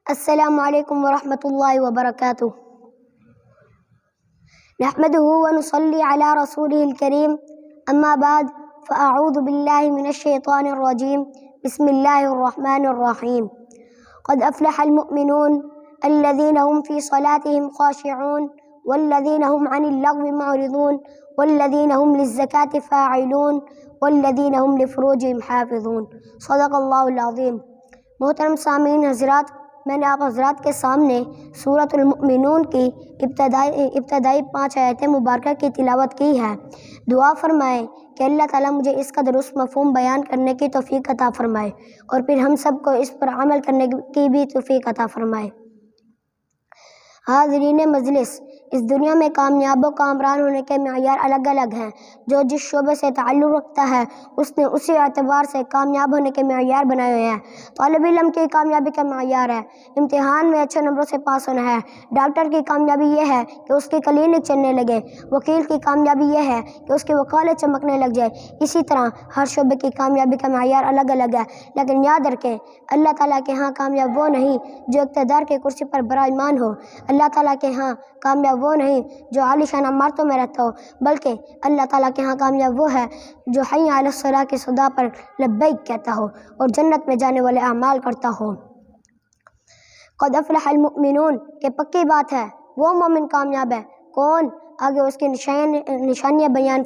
السلام علیکم ورحمۃ اللہ وبرکاتہ۔ نحمدہ ونصلی علی رسولہ الکریم، اما بعد فاعوذ باللہ من الشیطان الرجیم، بسم اللہ الرحمن الرحیم۔ قد افلح المؤمنون الذین هم فی صلاتهم خاشعون والذین هم عن اللغو معرضون والذین هم للزکاة فاعلون والذین هم لفروجهم حافظون۔ صدق اللہ العظیم۔ محترم سامعین حضرات، میں نے آپ حضرات کے سامنے سورۃ المؤمنون کی ابتدائی 5 آیتیں مبارکہ کی تلاوت کی ہے۔ دعا فرمائیں کہ اللہ تعالیٰ مجھے اس کا درست مفہوم بیان کرنے کی توفیق عطا فرمائے اور پھر ہم سب کو اس پر عمل کرنے کی بھی توفیق عطا فرمائے۔ حاضرین مجلس، اس دنیا میں کامیاب و کامران ہونے کے معیار الگ الگ ہیں۔ جو جس شعبے سے تعلق رکھتا ہے اس نے اسی اعتبار سے کامیاب ہونے کے معیار بنائے ہوئے ہیں۔ طالب علم کی کامیابی کا معیار ہے امتحان میں اچھے نمبروں سے پاس ہونا ہے۔ ڈاکٹر کی کامیابی یہ ہے کہ اس کی کلینک چلنے لگے۔ وکیل کی کامیابی یہ ہے کہ اس کی وکالت چمکنے لگ جائے۔ اسی طرح ہر شعبے کی کامیابی کا معیار الگ الگ ہے، لیکن یاد رکھیں اللہ تعالیٰ کے ہاں کامیاب وہ نہیں جو اقتدار کی کرسی پر براجمان ہو۔ اللہ تعالیٰ کے ہاں کامیاب وہ نہیں جو عالی شان عمارتوں میں رہتا ہو، بلکہ اللہ تعالیٰ کے ہاں کامیاب وہ ہے جو حی علی الصلاۃ کی صدا پر لبیک کہتا ہو اور جنت میں جانے والے اعمال کرتا ہو۔ قد افلح المؤمنون کہ پکی بات ہے وہ مومن کامیاب ہے۔ کون؟ آگے اس کی نشانیاں بیان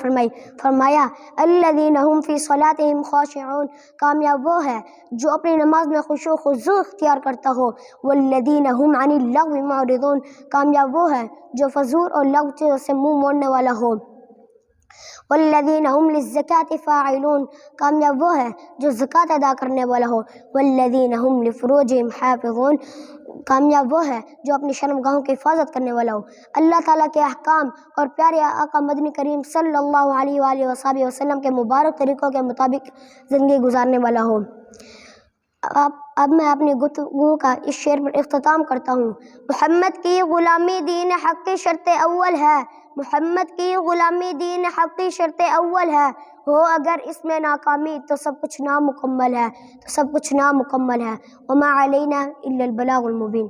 فرمایا الذین هم فی صلاتهم خاشعون، کامیاب وہ ہے جو اپنی نماز میں خشوع و خضوع اختیار کرتا ہو۔ والذین هم عن اللغو معرضون، کامیاب وہ ہے جو فضول اور لغو چیزوں سے منہ موڑنے والا ہو۔ والذین هم للزکاة فاعلون، کامیاب وہ ہے جو زکوٰۃ ادا کرنے والا ہو۔ والذین هم لفروجهم حافظون، کامیاب وہ ہے جو اپنی شرمگاہوں کی حفاظت کرنے والا ہو۔ اللہ تعالیٰ کے احکام اور پیارے آقا مدنی کریم صلی اللہ علیہ وآلہ وصحبہ وسلم کے مبارک طریقوں کے مطابق زندگی گزارنے والا ہو۔ اب میں اپنی گفتگو کا اس شعر پر اختتام کرتا ہوں۔ محمد کی غلامی دین حق کی شرط اول ہے، محمد کی غلامی دین حق کی شرط اول ہے، ہو اگر اس میں ناکامی تو سب کچھ نامکمل ہے، وما علینا الا البلاغ المبین۔